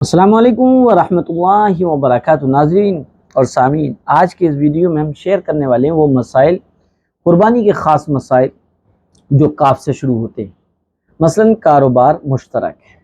السلام علیکم ورحمۃ اللہ وبرکاتہ ناظرین اور سامعین، آج کے اس ویڈیو میں ہم شیئر کرنے والے ہیں وہ مسائل، قربانی کے خاص مسائل جو کاف سے شروع ہوتے ہیں۔ مثلا کاروبار مشترک ہے،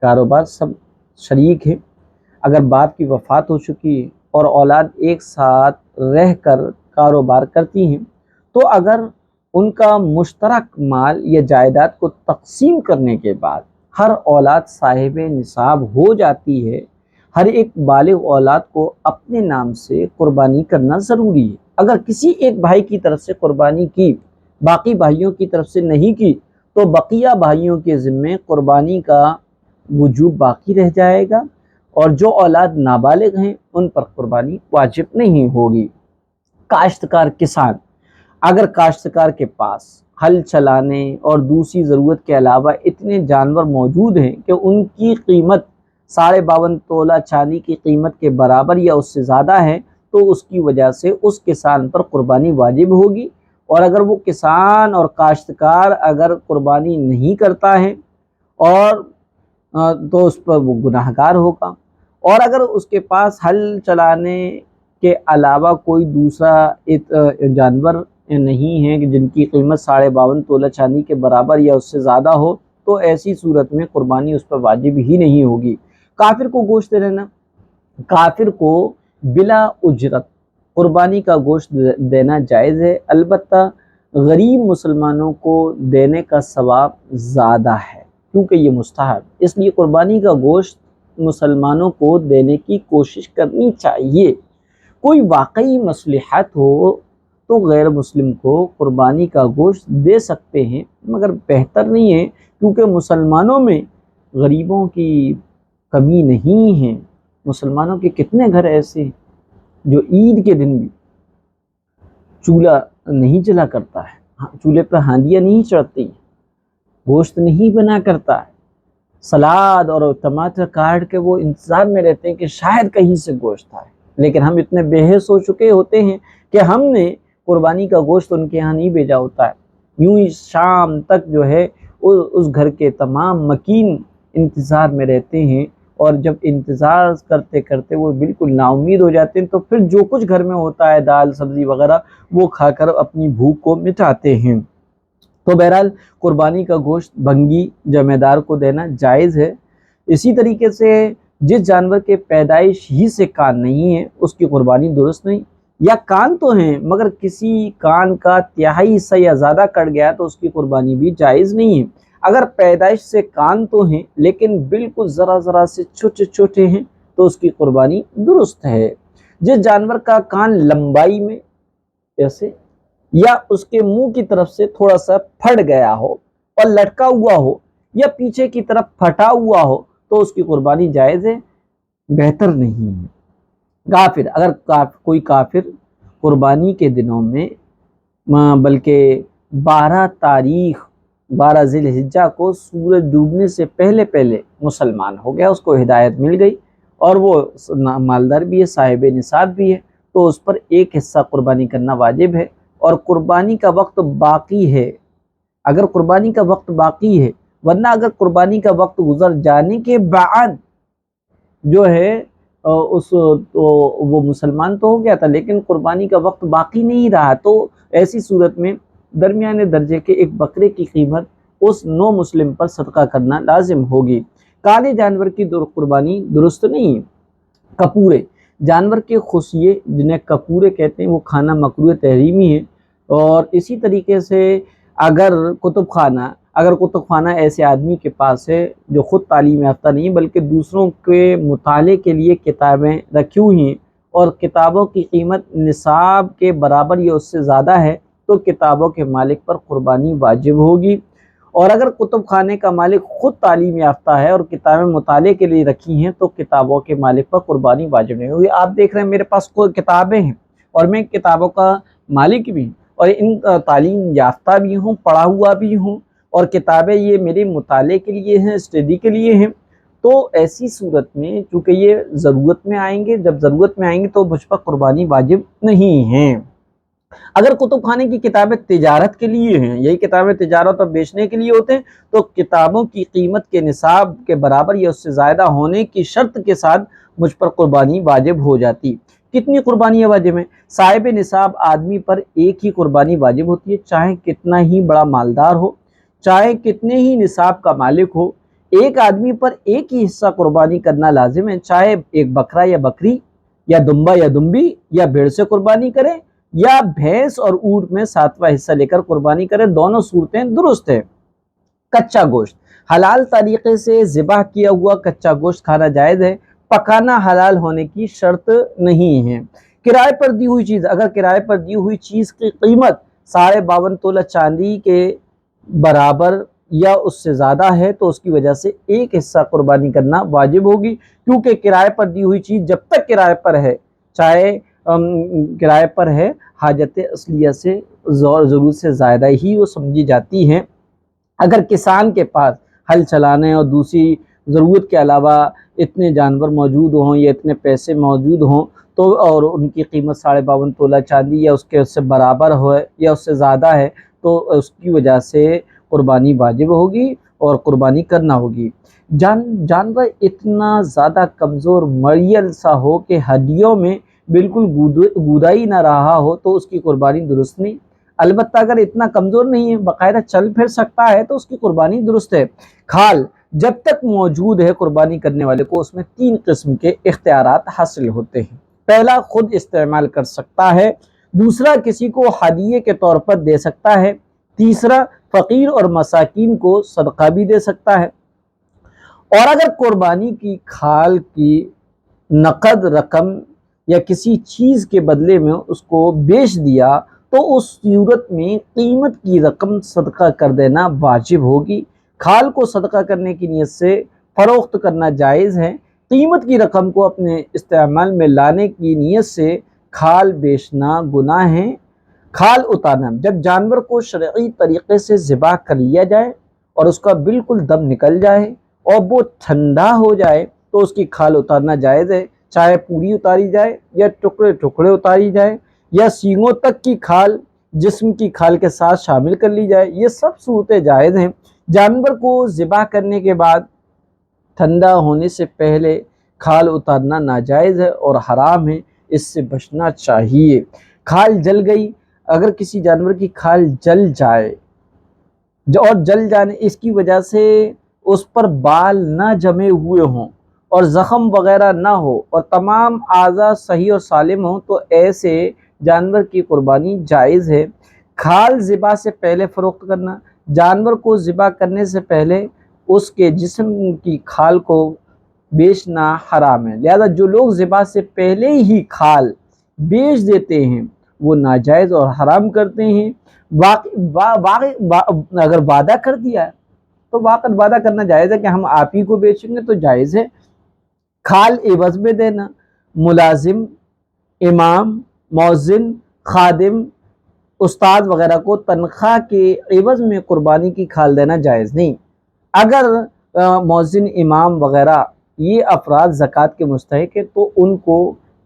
کاروبار سب شریک ہیں۔ اگر باپ کی وفات ہو چکی ہے اور اولاد ایک ساتھ رہ کر کاروبار کرتی ہیں تو اگر ان کا مشترک مال یا جائیداد کو تقسیم کرنے کے بعد ہر اولاد صاحب نصاب ہو جاتی ہے، ہر ایک بالغ اولاد کو اپنے نام سے قربانی کرنا ضروری ہے۔ اگر کسی ایک بھائی کی طرف سے قربانی کی، باقی بھائیوں کی طرف سے نہیں کی، تو بقیہ بھائیوں کے ذمے قربانی کا وجوب باقی رہ جائے گا، اور جو اولاد نابالغ ہیں ان پر قربانی واجب نہیں ہوگی۔ کاشتکار کسان، اگر کاشتکار کے پاس ہل چلانے اور دوسری ضرورت کے علاوہ اتنے جانور موجود ہیں کہ ان کی قیمت 52.5 تولہ چاندی کی قیمت کے برابر یا اس سے زیادہ ہے، تو اس کی وجہ سے اس کسان پر قربانی واجب ہوگی۔ اور اگر وہ کسان اور کاشتکار اگر قربانی نہیں کرتا ہے اور تو اس پر وہ گناہ گار ہوگا۔ اور اگر اس کے پاس ہل چلانے کے علاوہ کوئی دوسرا جانور نہیں ہے کہ جن کی قیمت 52.5 تولہ چاندی کے برابر یا اس سے زیادہ ہو، تو ایسی صورت میں قربانی اس پر واجب ہی نہیں ہوگی۔ کافر کو گوشت دینا، کافر کو بلا اجرت قربانی کا گوشت دینا جائز ہے، البتہ غریب مسلمانوں کو دینے کا ثواب زیادہ ہے کیونکہ یہ مستحب، اس لیے قربانی کا گوشت مسلمانوں کو دینے کی کوشش کرنی چاہیے۔ کوئی واقعی مصلحت ہو تو غیر مسلم کو قربانی کا گوشت دے سکتے ہیں، مگر بہتر نہیں ہے کیونکہ مسلمانوں میں غریبوں کی کمی نہیں ہے۔ مسلمانوں کے کتنے گھر ایسے ہیں جو عید کے دن بھی چولہا نہیں جلا کرتا ہے، چولہے پر ہانڈیاں نہیں چڑھتی، گوشت نہیں بنا کرتا ہے، سلاد اور ٹماٹر کاٹ کے وہ انتظار میں رہتے ہیں کہ شاید کہیں سے گوشت آئے، لیکن ہم اتنے بے حس ہو چکے ہوتے ہیں کہ ہم نے قربانی کا گوشت ان کے ہاں نہیں بھیجا ہوتا ہے۔ یوں ہی شام تک جو ہے اس گھر کے تمام مکین انتظار میں رہتے ہیں، اور جب انتظار کرتے کرتے وہ بالکل نا امید ہو جاتے ہیں تو پھر جو کچھ گھر میں ہوتا ہے دال سبزی وغیرہ وہ کھا کر اپنی بھوک کو مٹاتے ہیں۔ تو بہرحال قربانی کا گوشت بھنگی جمع دار کو دینا جائز ہے۔ اسی طریقے سے جس جانور کے پیدائش ہی سے کان نہیں ہے اس کی قربانی درست نہیں، یا کان تو ہیں مگر کسی کان کا تہائی حصہ یا زیادہ کٹ گیا تو اس کی قربانی بھی جائز نہیں ہے۔ اگر پیدائش سے کان تو ہیں لیکن بالکل ذرا ذرا سے چھوٹے چھوٹے ہیں تو اس کی قربانی درست ہے۔ جس جانور کا کان لمبائی میں ایسے یا اس کے منہ کی طرف سے تھوڑا سا پھٹ گیا ہو اور لٹکا ہوا ہو یا پیچھے کی طرف پھٹا ہوا ہو تو اس کی قربانی جائز ہے، بہتر نہیں ہے۔ کافر، اگر کوئی کافر قربانی کے دنوں میں بلکہ 12 ذی الحجہ کو سورج ڈوبنے سے پہلے پہلے مسلمان ہو گیا، اس کو ہدایت مل گئی اور وہ مالدار بھی ہے، صاحب نصاب بھی ہے، تو اس پر ایک حصہ قربانی کرنا واجب ہے۔ اور قربانی کا وقت باقی ہے، اگر قربانی کا وقت باقی ہے، ورنہ اگر قربانی کا وقت گزر جانے کے بعد جو ہے وہ مسلمان تو ہو گیا تھا لیکن قربانی کا وقت باقی نہیں رہا، تو ایسی صورت میں درمیانے درجے کے ایک بکرے کی قیمت اس نو مسلم پر صدقہ کرنا لازم ہوگی۔ کالے جانور کی قربانی درست نہیں ہے۔ کپورے، جانور کے خصیے جنہیں کپورے کہتے ہیں، وہ کھانا مکروہ تحریمی ہے۔ اور اسی طریقے سے اگر کتب خانہ ایسے آدمی کے پاس ہے جو خود تعلیم یافتہ نہیں بلکہ دوسروں کے مطالعے کے لیے کتابیں رکھی ہوئی ہیں اور کتابوں کی قیمت نصاب کے برابر یا اس سے زیادہ ہے تو کتابوں کے مالک پر قربانی واجب ہوگی۔ اور اگر کتب خانے کا مالک خود تعلیم یافتہ ہے اور کتابیں مطالعے کے لیے رکھی ہیں تو کتابوں کے مالک پر قربانی واجب نہیں ہوگی۔ آپ دیکھ رہے ہیں میرے پاس کوئی کتابیں ہیں اور میں کتابوں کا مالک بھی ہوں اور ان تعلیم یافتہ بھی ہوں، پڑھا ہوا بھی ہوں، اور کتابیں یہ میرے مطالعے کے لیے ہیں، اسٹڈی کے لیے ہیں، تو ایسی صورت میں چونکہ یہ ضرورت میں آئیں گے، جب ضرورت میں آئیں گے تو مجھ پر قربانی واجب نہیں ہے۔ اگر کتب خانے کی کتابیں تجارت کے لیے ہیں، یہی کتابیں تجارت اور بیچنے کے لیے ہوتے ہیں، تو کتابوں کی قیمت کے نصاب کے برابر یا اس سے زیادہ ہونے کی شرط کے ساتھ مجھ پر قربانی واجب ہو جاتی۔ کتنی قربانیاں واجب ہیں؟ صاحب نصاب آدمی پر ایک ہی قربانی واجب ہوتی ہے، چاہے کتنا ہی بڑا مالدار ہو، چاہے کتنے ہی نصاب کا مالک ہو، ایک آدمی پر ایک ہی حصہ قربانی کرنا لازم ہے، چاہے ایک بکرا یا بکری یا دمبا یا دمبی یا بھیڑ سے قربانی کرے یا بھینس اور اونٹ میں 7واں حصہ لے کر قربانی کرے، دونوں صورتیں درست ہیں۔ کچا گوشت، حلال طریقے سے ذبح کیا ہوا کچا گوشت کھانا جائز ہے، پکانا حلال ہونے کی شرط نہیں ہے۔ کرائے پر دی ہوئی چیز، اگر کرائے پر دی ہوئی چیز کی قیمت 52.5 تولہ چاندی کے برابر یا اس سے زیادہ ہے تو اس کی وجہ سے ایک حصہ قربانی کرنا واجب ہوگی، کیونکہ کرائے پر دی ہوئی چیز جب تک کرائے پر ہے، چاہے کرائے پر ہے، حاجت اصلیہ سے ضرورت سے زیادہ ہی وہ سمجھی جاتی ہیں۔ اگر کسان کے پاس ہل چلانے اور دوسری ضرورت کے علاوہ اتنے جانور موجود ہوں یا اتنے پیسے موجود ہوں تو اور ان کی قیمت 52.5 تولہ چاندی یا اس سے برابر ہو یا اس سے زیادہ ہے تو اس کی وجہ سے قربانی واجب ہوگی اور قربانی کرنا ہوگی۔ جانور اتنا زیادہ کمزور مریل سا ہو کہ ہڈیوں میں بالکل گودا ہی نہ رہا ہو تو اس کی قربانی درست نہیں۔ البتہ اگر اتنا کمزور نہیں ہے، باقاعدہ چل پھر سکتا ہے تو اس کی قربانی درست ہے۔ کھال جب تک موجود ہے قربانی کرنے والے کو اس میں 3 قسم کے اختیارات حاصل ہوتے ہیں۔ پہلا، خود استعمال کر سکتا ہے، دوسرا کسی کو ہدیے کے طور پر دے سکتا ہے، تیسرا فقیر اور مساکین کو صدقہ بھی دے سکتا ہے۔ اور اگر قربانی کی کھال کی نقد رقم یا کسی چیز کے بدلے میں اس کو بیچ دیا تو اس صورت میں قیمت کی رقم صدقہ کر دینا واجب ہوگی۔ کھال کو صدقہ کرنے کی نیت سے فروخت کرنا جائز ہے، قیمت کی رقم کو اپنے استعمال میں لانے کی نیت سے کھال بیچنا گناہ ہے۔ کھال اتارنا، جب جانور کو شرعی طریقے سے ذبح کر لیا جائے اور اس کا بالکل دم نکل جائے اور وہ ٹھنڈا ہو جائے تو اس کی کھال اتارنا جائز ہے، چاہے پوری اتاری جائے یا ٹکڑے ٹکڑے اتاری جائے یا سینگوں تک کی کھال جسم کی کھال کے ساتھ شامل کر لی جائے، یہ سب صورتیں جائز ہیں۔ جانور کو ذبح کرنے کے بعد ٹھنڈا ہونے سے پہلے کھال اتارنا ناجائز ہے اور حرام ہے، اس سے بچنا چاہیے۔ کھال جل گئی، اگر کسی جانور کی کھال جل جائے اور جل جانے اس کی وجہ سے اس پر بال نہ جمے ہوئے ہوں اور زخم وغیرہ نہ ہو اور تمام اعضاء صحیح اور سالم ہوں تو ایسے جانور کی قربانی جائز ہے۔ کھال ذبح سے پہلے فروخت کرنا، جانور کو ذبح کرنے سے پہلے اس کے جسم کی کھال کو بیچنا حرام ہے، لہذا جو لوگ ذبح سے پہلے ہی کھال بیچ دیتے ہیں وہ ناجائز اور حرام کرتے ہیں۔ اگر وعدہ کر دیا ہے تو وعدہ کرنا جائز ہے کہ ہم آپ ہی کو بیچیں گے تو جائز ہے۔ کھال عوض میں دینا، ملازم، امام، مؤذن، خادم، استاد وغیرہ کو تنخواہ کے عوض میں قربانی کی کھال دینا جائز نہیں۔ اگر مؤذن، امام وغیرہ یہ افراد زکوٰۃ کے مستحق ہیں تو ان کو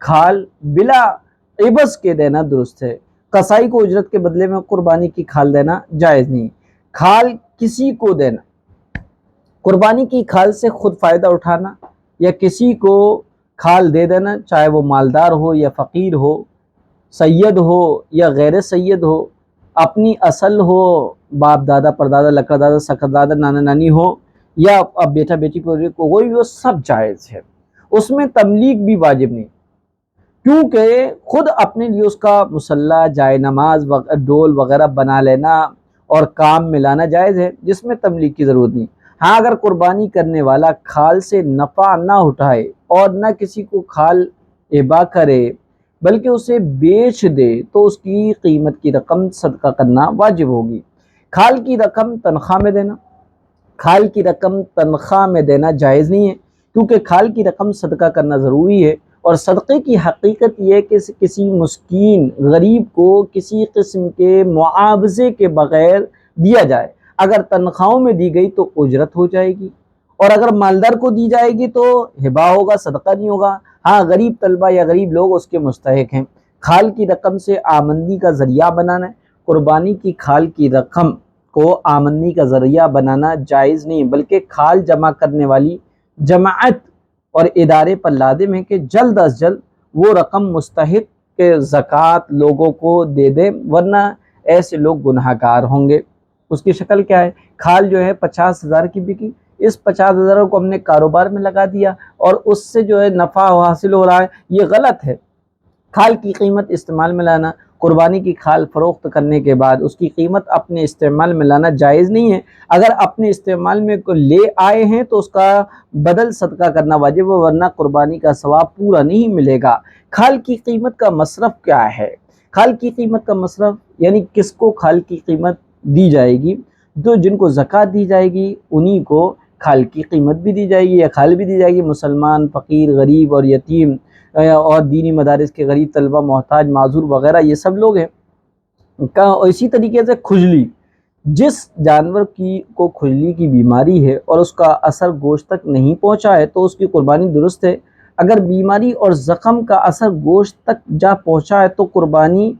کھال بلا عوض کے دینا درست ہے۔ قصائی کو اجرت کے بدلے میں قربانی کی کھال دینا جائز نہیں۔ کھال کسی کو دینا، قربانی کی کھال سے خود فائدہ اٹھانا یا کسی کو کھال دے دینا، چاہے وہ مالدار ہو یا فقیر ہو، سید ہو یا غیر سید ہو، اپنی اصل ہو، باپ دادا پردادا لکڑ دادا سکر دادا نانا نانی ہو یا اب بیٹا بیٹی کوئی بھی، وہ سب جائز ہے، اس میں تملیک بھی واجب نہیں، کیونکہ خود اپنے لیے اس کا مصلی، جائے نماز، ڈول وغیرہ بنا لینا اور کام میں لانا جائز ہے، جس میں تملیک کی ضرورت نہیں۔ ہاں اگر قربانی کرنے والا کھال سے نفع نہ اٹھائے اور نہ کسی کو کھال ہبہ کرے بلکہ اسے بیچ دے تو اس کی قیمت کی رقم صدقہ کرنا واجب ہوگی۔ کھال کی رقم تنخواہ میں دینا، کھال کی رقم تنخواہ میں دینا جائز نہیں ہے، کیونکہ کھال کی رقم صدقہ کرنا ضروری ہے، اور صدقے کی حقیقت یہ ہے کہ کسی مسکین غریب کو کسی قسم کے معاوضے کے بغیر دیا جائے۔ اگر تنخواہوں میں دی گئی تو اجرت ہو جائے گی، اور اگر مالدار کو دی جائے گی تو ہبہ ہوگا، صدقہ نہیں ہوگا۔ ہاں غریب طلبہ یا غریب لوگ اس کے مستحق ہیں۔ کھال کی رقم سے آمدنی کا ذریعہ بنانا ہے، قربانی کی کھال کی رقم کو آمدنی کا ذریعہ بنانا جائز نہیں، بلکہ کھال جمع کرنے والی جماعت اور ادارے پر لازم ہے کہ جلد از جلد وہ رقم مستحق کے زکوٰۃ لوگوں کو دے دیں، ورنہ ایسے لوگ گناہ گار ہوں گے۔ اس کی شکل کیا ہے؟ کھال جو ہے 50,000 کی بکی، اس 50,000 کو ہم نے کاروبار میں لگا دیا اور اس سے جو ہے نفع حاصل ہو رہا ہے، یہ غلط ہے۔ کھال کی قیمت استعمال میں لانا، قربانی کی کھال فروخت کرنے کے بعد اس کی قیمت اپنے استعمال میں لانا جائز نہیں ہے۔ اگر اپنے استعمال میں لے آئے ہیں تو اس کا بدل صدقہ کرنا واجب ہے، ورنہ قربانی کا ثواب پورا نہیں ملے گا۔ کھال کی قیمت کا مصرف کیا ہے؟ کھال کی قیمت کا مصرف یعنی کس کو کھال کی قیمت دی جائے گی؟ تو جن کو زکوٰۃ دی جائے گی انہی کو کھال کی قیمت بھی دی جائے گی یا کھال بھی دی جائے گی۔ مسلمان، فقیر، غریب اور یتیم اور دینی مدارس کے غریب طلبہ، محتاج، معذور وغیرہ یہ سب لوگ ہیں۔ اسی طریقے سے کھجلی، جس جانور کو کھجلی کی بیماری ہے اور اس کا اثر گوشت تک نہیں پہنچا ہے تو اس کی قربانی درست ہے۔ اگر بیماری اور زخم کا اثر گوشت تک جا پہنچا ہے تو قربانی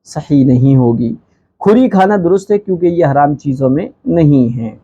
صحیح نہیں ہوگی۔ کھری کھانا درست ہے کیونکہ یہ حرام چیزوں میں نہیں ہے۔